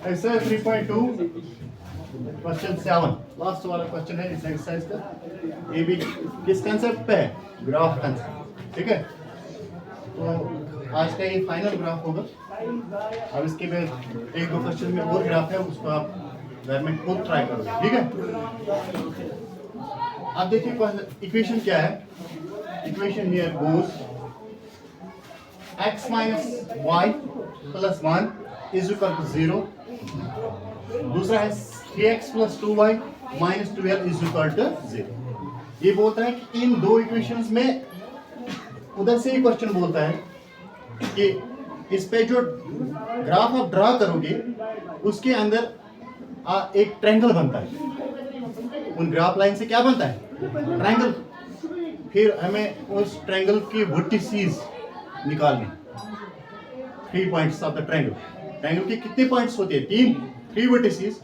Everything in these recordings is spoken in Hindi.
एक्सरसाइज 3.2 क्वेश्चन 7 लास्ट वाला क्वेश्चन है इस एक्सरसाइज का। ये भी किस कंसेप्ट पे है? Graph concept. ठीक है, तो आज का ये फाइनल ग्राफ होगा। अब इसके में एक दो क्वेश्चन में और ग्राफ है, उसको आप घर में खुद ट्राई करोगे। ठीक है, अब देखिए इक्वेशन क्या है। Equation here goes x minus y plus 1 is equal to 0। दूसरा है 3x plus 2y minus 12 is equal to 0। ये बोलता है कि इन दो इक्वेशंस में उधर से ही क्वेश्चन बोलता है कि इस पे जो ग्राफ आप ड्रा करोगे उसके अंदर एक ट्रायंगल बनता है। उन ग्राफ लाइन से क्या बनता है? ट्रायंगल। फिर हमें उस ट्रायंगल की वर्टिसेस निकालनी। 3 points of the triangle. Triangle के कितने पॉइंट्स होते हैं? 3 वर्टिसेस।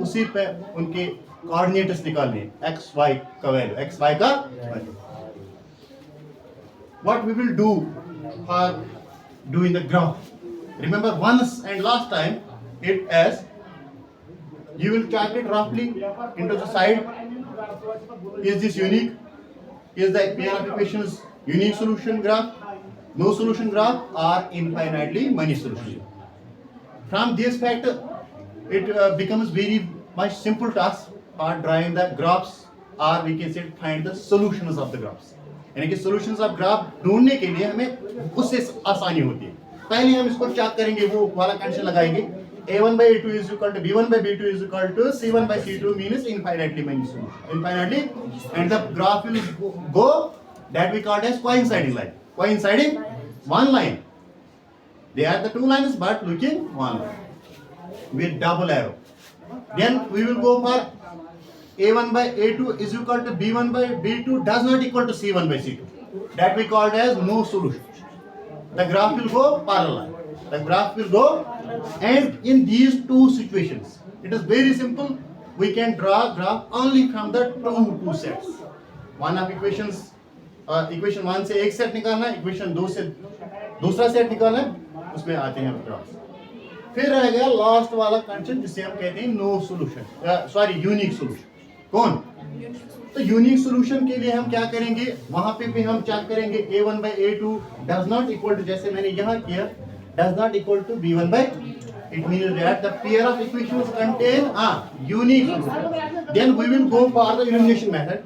उसी पे उनके कोऑर्डिनेट्स निकालने, x y का वैल्यू, x y का वैल्यू। What we will do for doing the graph, remember once and last time it as you will chart it roughly into the side. Is this unique? Is the pair of equations unique solution graph, no solution graph, or infinitely many solutions? From this fact it becomes very much simple task for drawing the graphs, or we can say find the solutions of the graphs। यानी कि solutions of graph ढूंढने के लिए हमें उससे आसानी होती है। पहले हम इसको चेक करेंगे, वो वाला कंडीशन लगाएंगे a1 by a2 is equal to b1 by b2 is equal to c1 by c2 means infinitely many solutions, infinitely, and the graph will go that we call as coinciding line, coinciding one line. They are the two lines but looking one line with double arrow. Then we will go for a1 by a2 is equal to b1 by b2 does not equal to c1 by c2, that we called as no solution. The graph will go parallel, the graph will go, and in these two situations it is very simple. We can draw graph only from the two sets. One of equations, equation 1 से एक सेट निकालना है, equation 2 से दूसरा सेट निकालना है, उसमें आते हैं ग्राफ। फिर रह गया लास्ट वाला कंसेप्ट जिसे हम कहते हैं no solution, sorry unique solution. कौन? तो यूनिक सॉल्यूशन के लिए हम क्या करेंगे, वहां पे भी हम चेक करेंगे a1 by a2 does not equal to, जैसे मैंने यहाँ किया, does not equal to b1 by, it means that the pair of equations contain unique solution. Then we will go for the elimination method.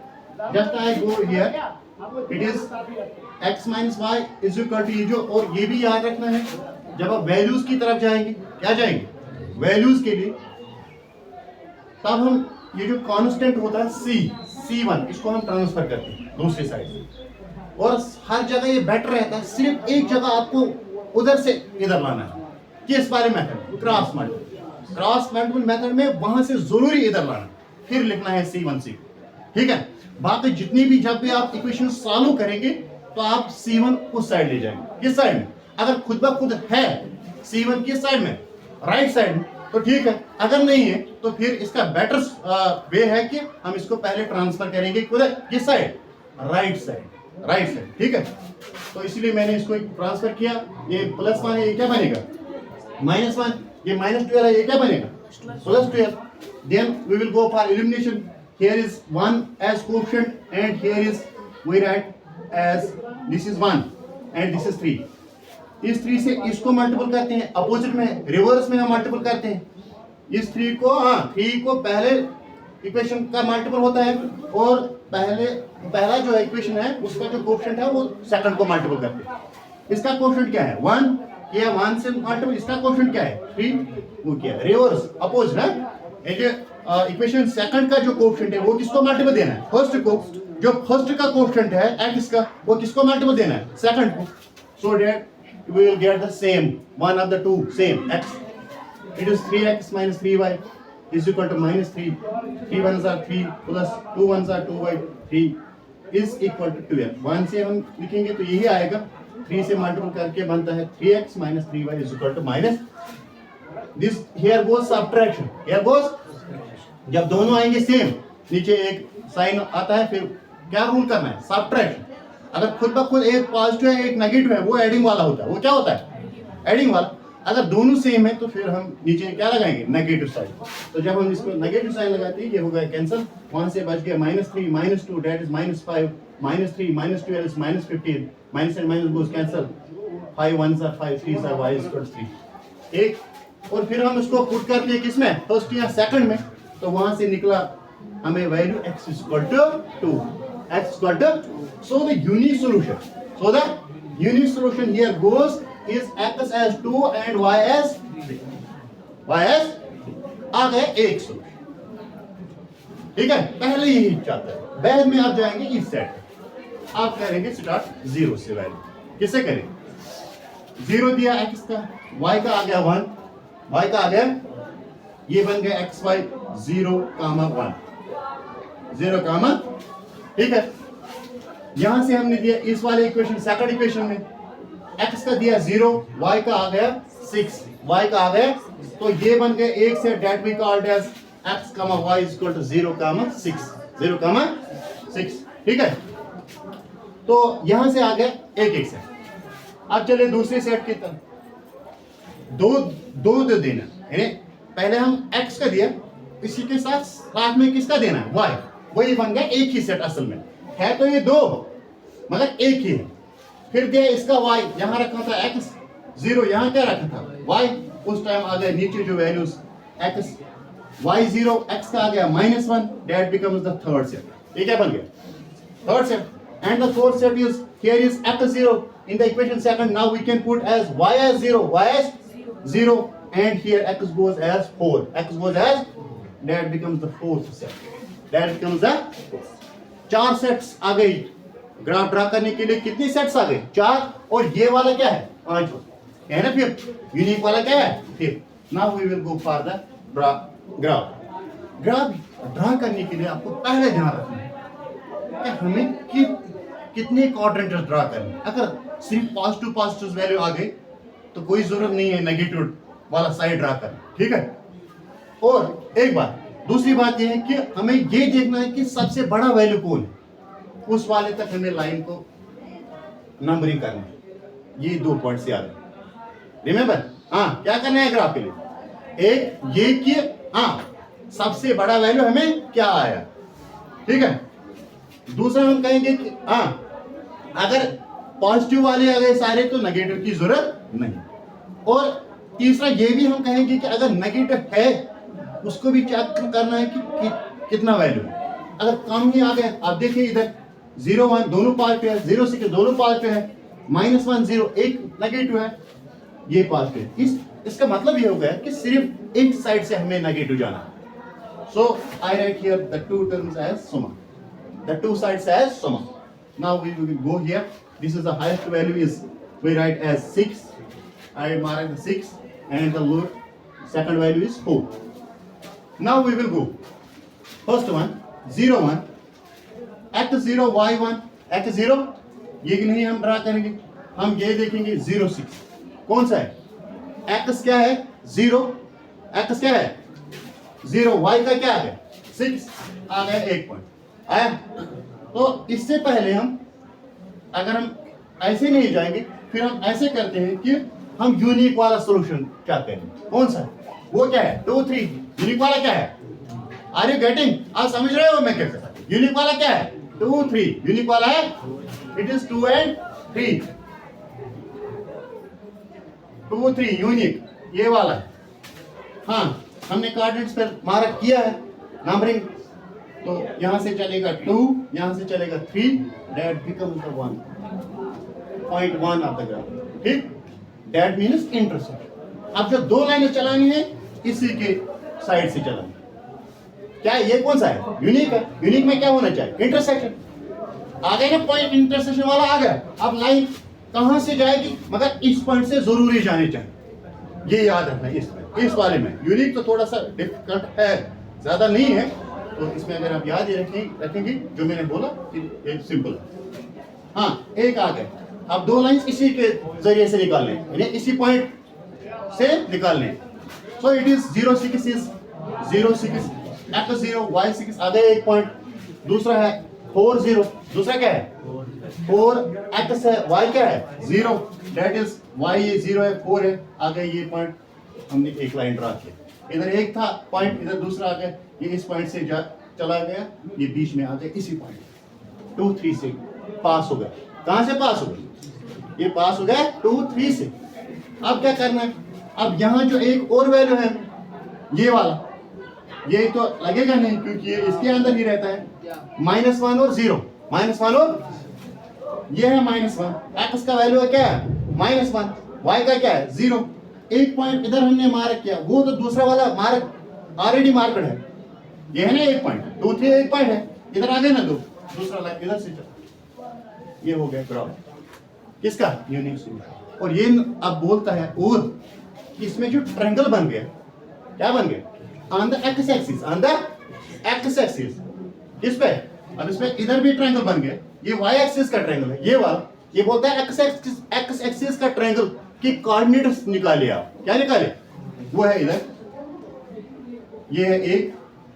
Just I go here, it is x minus y is equal to, ये जो, और ये भी याद रखना है जब आप वैल्यूज की तरफ जाएंगे, क्या जाएंगे? वैल्यूज के लिए, तब हम ये जो कांस्टेंट होता है c1 इसको हम ट्रांसफर करते हैं दूसरी साइड से, और हर जगह ये बेटर रहता है, सिर्फ एक जगह आपको उधर से इधर लाना है। किस वाले method? Cross multiple. Cross multiple method में वहां से जरूरी इधर लाना, फिर लिखना है c1 c2। ठीक है, बाकी जितनी भी जब भी आप इक्वेशन सॉल्व करेंगे तो आप c1 उस साइड ले जाएंगे। किस साइड में? अगर खुद ब खुद है c1 किस साइड में? राइट साइड में, तो ठीक है। अगर नहीं है तो फिर इसका बेटर वे है कि हम इसको पहले ट्रांसफर करेंगे किस side? Right side, right side. ठीक है, तो इसलिए मैंने इसको ट्रांसफर किया। ये +1 है, ये क्या बनेगा? -1। ये -12 है, ये क्या बनेगा? +12। Then we will go for elimination. Here is 1 as coefficient and here is we write as this is 1 and this is 3। इस 3 से इसको मल्टीपल करते हैं, अपोजिट में रिवर्स में हम मल्टीपल करते हैं। इस 3 को पहले इक्वेशन का मल्टीपल होता है, और पहला जो इक्वेशन है उसका जो कोएफिशिएंट है वो सेकंड को मल्टीपल करते हैं। इसका कोएफिशिएंट क्या है? 1 किया, 1 से मल्टीपल, इसका कोएफिशिएंट क्या है? 3 वो किया, रिवर्स अपोजिट है। ये इक्वेशन सेकंड का जो कोएफिशिएंट है वो किसको मल्टीपल देना है? फर्स्ट को। जो फर्स्ट का कोएफिशिएंट है x का, वो किसको मल्टीपल देना है? सेकंड को। So that we will get the same one of the two, same x. It is 3x minus 3y is equal to -3. 3 ones are 3 plus 2 ones are 2y, 3 is equal to 12। 1 से हम लिखेंगे तो यही आएगा, 3 से मल्टीपल करके बनता है 3x minus 3y is equal to minus this। here goes subtraction, here goes, जब दोनों आएंगे सेम, नीचे एक साइन आता है, फिर क्या रूल करना है? सब्ट्रैक्शन। अगर खुद ब खुद एक पॉजिटिव है एक नेगेटिव है, वो एडिंग वाला होता है। वो क्या होता है? एडिंग वाला। अगर दोनों सेम है तो फिर हम नीचे क्या लगाएंगे, नेगेटिव साइन। तो जब हम इसको नेगेटिव साइन लगाते हैं ये हो गया कैंसिल, वहां से बच गया -3 -2 that is -5 -3 -12 is -15 minus and minus goes cancel 5 1s are 5 3s are y is 3 ठीक। और फिर हम इसको पुट करते हैं किसमें, फर्स्ट या सेकंड में, तो वहां से निकला हमें value x is equal to 2 x is equal to, so the unique solution here goes is x as 2 and y as 3 आ गया एक सोल्यूशन। ठीक है, पहले यही चाहता है, बाद में आप जाएंगे इस सेट, आप करेंगे स्टार्ट 0 से वैल्यू किसे करेंगे, 0 दिया x का, y का आ गया 1, y का आ गया, ये बन गया x y 0, 1 0, ठीक है। यहां से हमने दिया इस वाले इक्वेशन सेकंड इक्वेशन में x का दिया 0, y का आ गया 6, y का आ गया, तो ये बन गया एक से that we called as x, y is equal to 0, 6 0, 6 ठीक है। तो यहां से आ गया एक सेट। अब चले दूसरे सेट की तरफ, दो देना, यानी पहले हम x का दिया, इसी के साथ में किसका देना है, y, वही बन गया एक ही सेट। असल में है तो ये दो मगर एक ही है। फिर दिया इसका y, यहां रखा था x 0, यहां क्या रखा था y, उस टाइम आ गया नीचे जो वैल्यूज x y 0, x का आ गया -1, that becomes the third set. ठीक है, बन गया third set. And the fourth set is here is x 0 in the equation second, now we can put as y as 0 and here x goes as 4, x goes as, that becomes the fourth set, that becomes the चार सेट्स आ गई। ग्राफ ड्रा करने के लिए कितनी सेट्स आ गई, 4, और ये वाला क्या है 5 है ना, फिर यूनिक वाला क्या है फिर। Now we will go for the graph draw करने के लिए आपको पहले ध्यान रखना है कि हमें कितने क्वाड्रेंट्स ड्रा करने। अगर सिर्फ पॉजिटिव वैल्यू आ गई तो कोई जरूरत नहीं है नेगेटिव वाला साइड ड्रा करना, ठीक है। और एक बात, दूसरी बात यह है कि हमें ये देखना है कि सबसे बड़ा वैल्यू कौन है, उस वाले तक हमें लाइन को नंबरिंग करना है। ये 2 पॉइंट्स याद है, रिमेंबर। हाँ, क्या करना है ग्राफ के लिए, एक ये कि हाँ सबसे बड़ा वैल्यू हमें क्या आया, ठीक है। दूसरा हम कहेंगे कि हाँ अगर पॉजिटिव वाले आ गए सारे तो नेगेटिव की जरूरत नहीं। और तीसरा ये भी हम कहेंगे कि अगर नेगेटिव है उसको भी चेक करना है कि कितना वैल्यू है। अगर कम ही आ गया, आप देखिए इधर 0 1 दोनों पार्ट पे है, 0 6 दोनों पार्ट पे है, -1 0 एक नेगेटिव है, ये पार्ट पे है। इसका मतलब ये हो गया कि सिर्फ एक साइड से हमें नेगेटिव जाना है। So I write here the two terms as sum, the two sides as sum. Now we will go here, this is the highest value is we write as 6, I mark the 6 and the lower second value is 4. Now we will go first one 0 1 x 0 y 1 x 0, ये नहीं हम ड्रा करेंगे, हम ये देखेंगे 0 6 कौन सा है, x क्या है 0, x क्या है 0, y का क्या है 6, आ गया 1 पॉइंट आया। तो इससे पहले हम अगर हम ऐसे नहीं जाएंगे, फिर हम ऐसे करते हैं कि हम यूनिक वाला सॉल्यूशन चाहते हैं, कौन सा है वो क्या है 2 3, यूनिक वाला क्या है, आर यू गेटिंग, आप समझ रहे हो मैं कैसे, यूनिक वाला क्या है 2 3, यूनिक वाला है इट इज 2 and 3, 2 3 यूनिक ये वाला है। हाँ, हमने कोऑर्डिनेट्स पर मार्क किया है नंबरिंग, तो यहां से चलेगा 2, यहां से चलेगा 3, that becomes the 1.1 of the graph, ठीक, दैट मीन्स इंटरसेक्शन। अब जो दो लाइनें चलानी है इसी के साइड से चलानी, क्या है ये कौन सा है यूनिक है, यूनिक में क्या होना चाहिए इंटरसेक्शन। आ गया ना पॉइंट, इंटरसेक्शन वाला आ गया। अब लाइन कहां से जाएगी, मगर इस पॉइंट से जरूरी जानी चाहिए, ये याद रखना। इस वाले में यूनिक तो थोड़ा सा डिफिकल्ट है, ज्यादा नहीं है, तो इसमें अगर आप याद ही रखेंगे जो मैंने बोला कि सिंपल है। हाँ, एक आ गया। अब दो लाइंस इसी के जरिए से निकालने, यानी इसी पॉइंट से निकालने। So it is 0 6 is 0 6 x 0 y 6 आ गया एक पॉइंट। दूसरा है 4 0, दूसरा क्या है 4 x है, y क्या है 0, दैट इज y ये 0 है 4 है, आगे ये पॉइंट हमने एक लाइन ड्रा किया, इधर एक था पॉइंट, इधर दूसरा आ गया, ये इस पॉइंट से चला गया, ये बीच में आ गया इसी पॉइंट 2 3 से पास हो गया। कहां से पास हो गया? ये पास हो गया 2 3 से। अब क्या करना है? अब यहां जो एक और वैल्यू है ये वाला, ये तो लगेगा नहीं क्योंकि ये इसके अंदर ही रहता है, -1 और 0, -1 और ये है -1, x का वैल्यू है क्या है -1, y का क्या है 0। एक पॉइंट इधर हमने मार्क किया, वो तो दूसरा वाला मार्क ऑलरेडी मार्कड है, ये है ना एक पॉइंट, 2 3 एक पॉइंट है, इधर आ गए ना दो, दूसरा लाइन इधर से चला, ये हो गया ग्राफ किसका? Unique solution. और ये अब बोलता है और इसमें जो ट्रायंगल बन गया, क्या बन गया? On the x axis, on the x axis, किस पे? अब इसमें इधर भी ट्रायंगल बन गया, ये वाई एक्सिस का ट्रायंगल है, ये वाला, ये बोलता है एक्स एक्सिस का ट्रायंगल की कोऑर्डिनेट्स निकालिए आप। क्या निकाले? वो है इधर, ये है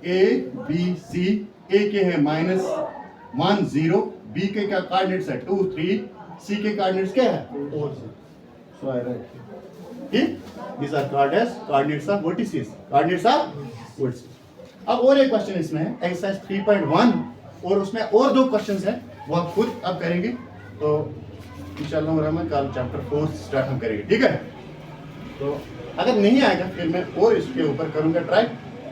ए बी सी, ए के है -1 0, बी के क्या कोऑर्डिनेट्स है 2 3, सी के कोऑर्डिनेट्स क्या है 4 6। सो आई राइट ठीक, these are called as coordinates of vertices, coordinates of vertices। अब और एक क्वेश्चन इसमें है एक्सरसाइज 3.1, और उसमें और दो क्वेश्चंस हैं, वो आप खुद अब करेंगे, तो इंशाल्लाह रहमान कल चैप्टर 4 स्टार्ट हम करेंगे, ठीक है? तो अगर नहीं आएगा फिर मैं और इसके ऊपर करूंगा ट्राई,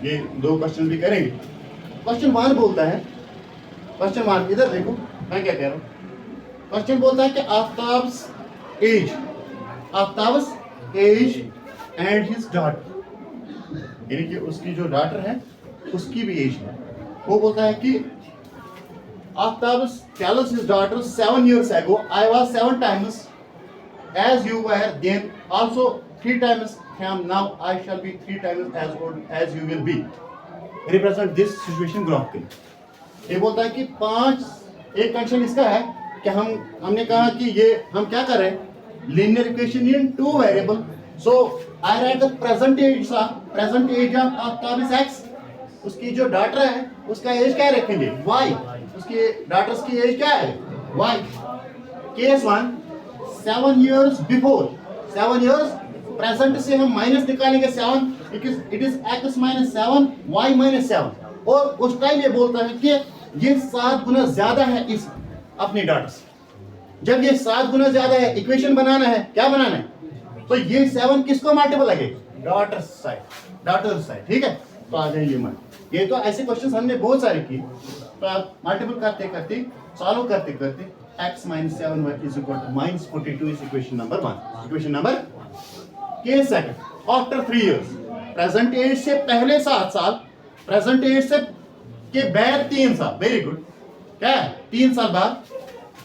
ये दो क्वेश्चन भी करेंगे। क्वेश्चन 1 बोलता है, क्वेश्चन 1 इधर देखो मैं क्या कह रहा हूँ। क्वेश्चन बोलता है कि Aftab's age and his daughter, यानी कि उसकी जो डॉटर है उसकी भी एज है। वो बोलता है कि Aftab's tells his daughter 7 years ago I was 7 times as you were then, also 3 times am now, I shall be 3 times as old as you will be, represent this situation graphically। ये बोलता है कि 5, एक कंडीशन इसका है कि हमने कहा कि ये हम क्या कर रहे हैं, linear equation in 2 variable, so I write the present age of Aftab x, उसकी जो डॉटर है उसका एज क्या रखेंगे y, उसकी डॉटर्स की एज क्या है y। Case 1 7 years before, 7 years present से हम माइनस निकालेंगे 7, इट इज x -7 y -7, और उस टाइम ये बोलता है कि ये 7 गुना ज्यादा है इस अपनी डॉटर से। जब ये 7 गुना ज्यादा है, इक्वेशन बनाना है, क्या बनाना है, तो ये 7 किसको मल्टीपल लगेगा? डॉटर साइड, ठीक है? तो आ जाए ये मान, ये तो ऐसे क्वेश्चन हमने बहुत सारे किए, तो आप मल्टीपल करते करते सॉल्व करते करते x -7 y is equal to -42 is equation number 1। Equation number case second, after 3 years, present age से पहले 7 साल, प्रेजेंट एज से के बाद 3 साल, वेरी गुड, क्या है 3 साल बाद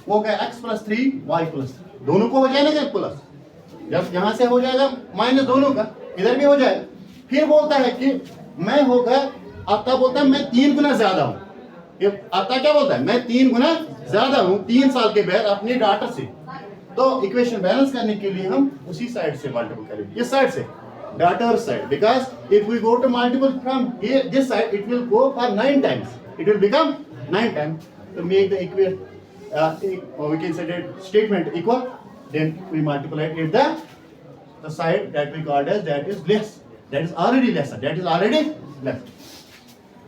वो गया x + 3 y + 3, दोनों को हो जाएगा प्लस, जब यहां से हो जाएगा माइनस दोनों का, इधर भी हो जाएगा। फिर बोलता है कि मैं होगा, आता बोलता है मैं 3 गुना ज्यादा हूं, ये आता क्या बोलता है, मैं 3 गुना ज्यादा हूं 3 साल के बाद अपनी डॉटर से। तो इक्वेशन बैलेंस करने के लिए हम उसी साइड से मल्टीपल करेंगे, इस साइड से, daughter side, because if we go to multiple from this side it will go for 9 times, it will become 9 times, to make the we can say that statement equal, then we multiply it with the side that we called as that is less, that is already less.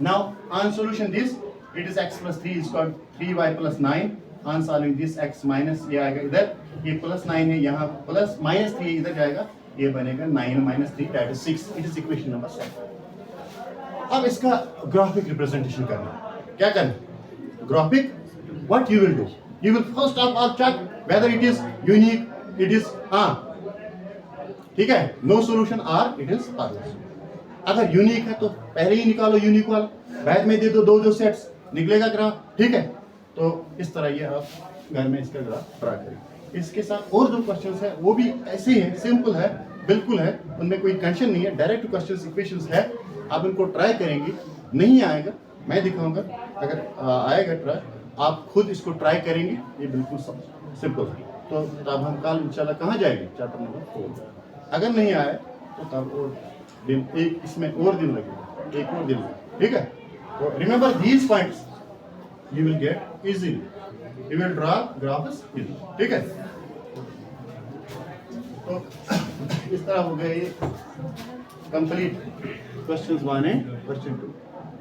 Now on solution this, it is x + 3 is called 3y + 9, on solving this x minus ये आएगा इधर, ये +9 है, यहाँ प्लस -3 इधर जाएगा, ये बनेगा 9 - 3 that is 6, it is equation number 7। अब इसका ग्राफिक रिप्रेजेंटेशन करना, क्या करना graphic, what you will do, you will first of all check whether it is unique, it is ठीक है, no solution or it is others। अगर यूनिक है तो पहले ही निकालो यूनिक वाला, बाद में दे दो दो सेट्स, निकलेगा ग्राफ, ठीक है? तो इस तरह ये आप घर में इसका ग्राफ ड्रा करेंगे। इसके साथ और जो क्वेश्चंस है वो भी ऐसे ही है, सिंपल है, बिल्कुल है, उनमें कोई टेंशन नहीं है, डायरेक्ट क्वेश्चंस इक्वेशंस है, आप इनको ट्राई करेंगे। नहीं आएगा मैं दिखाऊंगा, अगर आएगा ट्राई आप खुद इसको ट्राई करेंगे, ये बिल्कुल सिंपल है। तो तब हम कल इंशाल्लाह कहाँ जाएंगे, चैप्टर नंबर 4। अगर नहीं आए तो तब और दिन, एक इसमें और दिन लगेगा, एक और दिन, ठीक है? तो remember these points you will get easily, you will draw graphs easily, ठीक है? तो इस तरह हो गया ये कंप्लीट क्वेश्चंस 1 एंड क्वेश्चन 2।